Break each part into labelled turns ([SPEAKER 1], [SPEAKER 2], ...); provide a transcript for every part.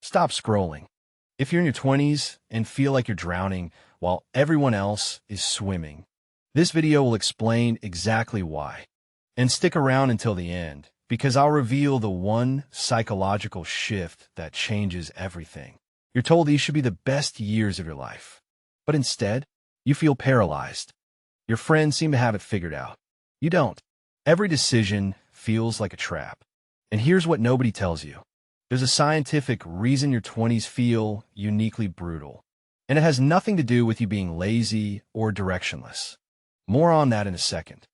[SPEAKER 1] Stop scrolling. If you're in your 20s and feel like you're drowning while everyone else is swimming, this video will explain exactly why. And stick around until the end, because I'll reveal the one psychological shift that changes everything. You're told these should be the best years of your life, but instead, you feel paralyzed. Your friends seem to have it figured out. You don't. Every decision feels like a trap. And here's what nobody tells you. There's a scientific reason your 20s feel uniquely brutal, and it has nothing to do with you being lazy or directionless. More on that in a second.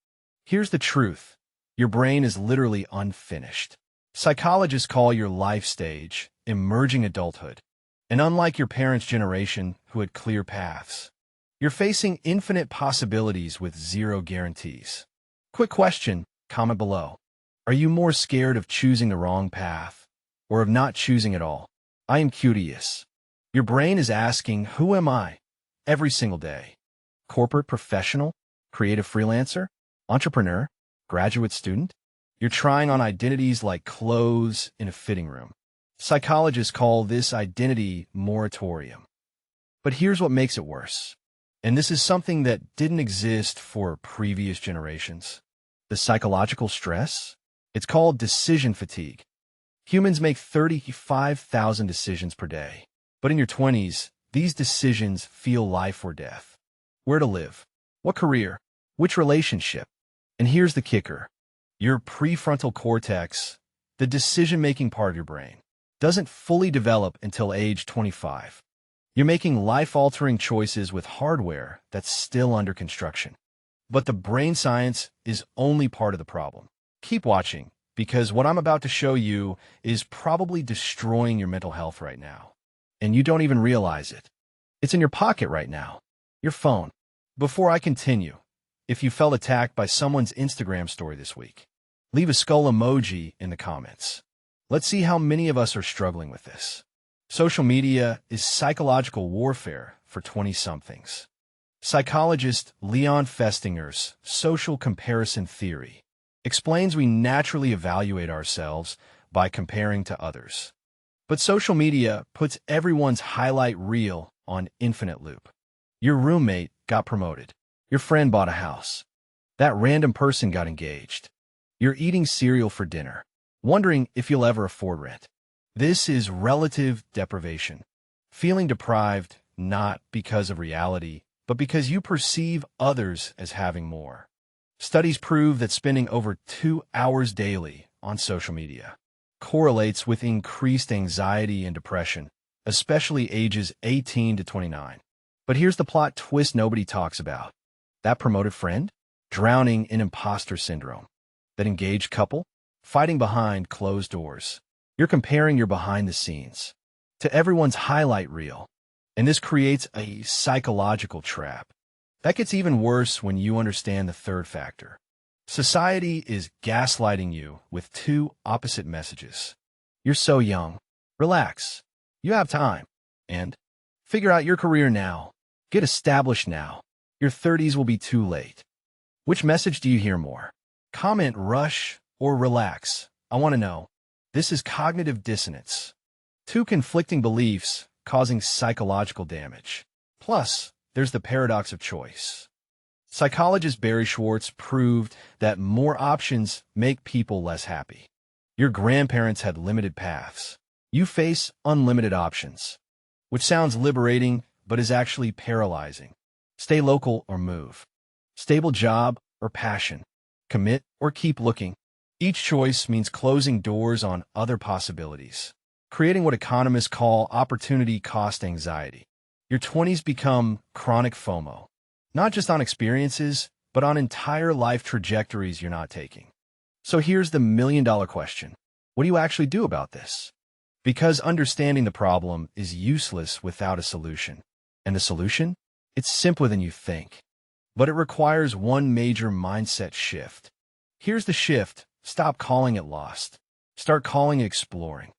[SPEAKER 1] Here's the truth. Your brain is literally unfinished. Psychologists call your life stage emerging adulthood. And unlike your parents' generation who had clear paths, you're facing infinite possibilities with zero guarantees. Quick question, comment below. Are you more scared of choosing the wrong path or of not choosing at all? I am curious. Your brain is asking, who am I? Every single day. Corporate professional, creative freelancer, entrepreneur, graduate student? You're trying on identities like clothes in a fitting room. Psychologists call this identity moratorium. But here's what makes it worse. And this is something that didn't exist for previous generations. The psychological stress? It's called decision fatigue. Humans make 35,000 decisions per day. But in your 20s, these decisions feel life or death. Where to live? What career? Which relationship? And here's the kicker. Your prefrontal cortex, the decision-making part of your brain, doesn't fully develop until age 25. You're making life-altering choices with hardware that's still under construction. But the brain science is only part of the problem. Keep watching, because what I'm about to show you is probably destroying your mental health right now. And you don't even realize it. It's in your pocket right now. Your phone. Before I continue, if you felt attacked by someone's Instagram story this week, leave a skull emoji in the comments. Let's see how many of us are struggling with this. Social media is psychological warfare for 20-somethings. Psychologist Leon Festinger's social comparison theory explains we naturally evaluate ourselves by comparing to others. But social media puts everyone's highlight reel on infinite loop. Your roommate got promoted. Your friend bought a house. That random person got engaged. You're eating cereal for dinner, wondering if you'll ever afford rent. This is relative deprivation. Feeling deprived not because of reality, but because you perceive others as having more. Studies prove that spending over 2 hours daily on social media correlates with increased anxiety and depression, especially ages 18 to 29. But here's the plot twist nobody talks about. That promoted friend, drowning in imposter syndrome. That engaged couple, fighting behind closed doors. You're comparing your behind the scenes to everyone's highlight reel. And this creates a psychological trap. That gets even worse when you understand the third factor. Society is gaslighting you with two opposite messages. You're so young. Relax. You have time. And figure out your career now. Get established now. Your 30s will be too late. Which message do you hear more? Comment rush or relax. I want to know. This is cognitive dissonance. Two conflicting beliefs causing psychological damage. Plus, there's the paradox of choice. Psychologist Barry Schwartz proved that more options make people less happy. Your grandparents had limited paths. You face unlimited options, which sounds liberating but is actually paralyzing. Stay local or move. Stable job or passion. Commit or keep looking. Each choice means closing doors on other possibilities, creating what economists call opportunity cost anxiety. Your 20s become chronic FOMO, not just on experiences, but on entire life trajectories you're not taking. So here's the million-dollar question. What do you actually do about this? Because understanding the problem is useless without a solution. And the solution? It's simpler than you think. But it requires one major mindset shift. Here's the shift. Stop calling it lost. Start calling it exploring.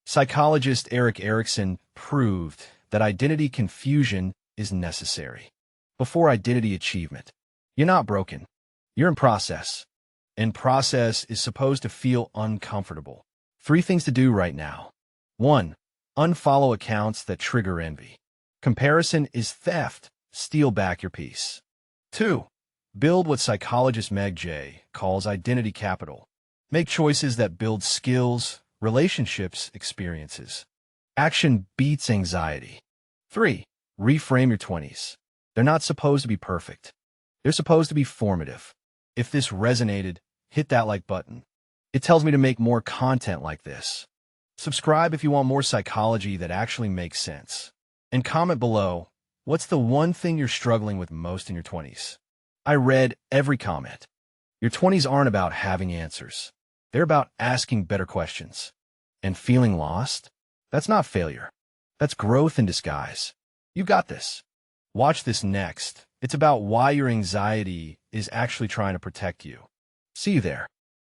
[SPEAKER 1] Psychologist Erik Erikson proved that identity confusion is necessary before identity achievement. You're not broken. You're in process. And process is supposed to feel uncomfortable. 3 things to do right now. 1. Unfollow accounts that trigger envy. Comparison is theft. Steal back your peace. 2. Build what psychologist Meg J. calls identity capital. Make choices that build skills, relationships, experiences. Action beats anxiety. 3. Reframe your 20s. They're not supposed to be perfect. They're supposed to be formative. If this resonated, hit that like button. It tells me to make more content like this. Subscribe if you want more psychology that actually makes sense. And comment below, what's the one thing you're struggling with most in your 20s? I read every comment. Your 20s aren't about having answers. They're about asking better questions. And feeling lost? That's not failure. That's growth in disguise. You got this. Watch this next. It's about why your anxiety is actually trying to protect you. See you there.